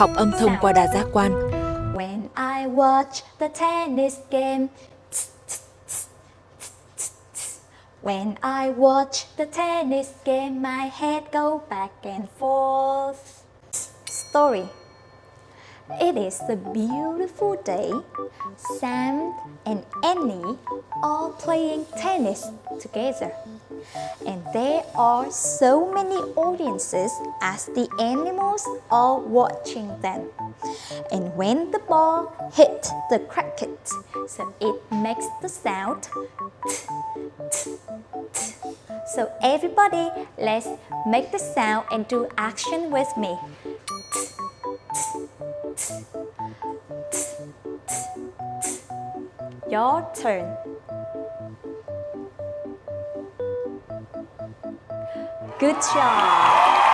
Học âm thanh qua đa giác quan. When I watch the tennis game. When I watch the tennis game, my head go back and forth. Story. It is a beautiful day. Sam and Annie are playing tennis together. And there are so many audiences as the animals are watching them. And when the ball hits the racket, so it makes the sound. So everybody, let's make the sound and do action with me. Your turn. Good job.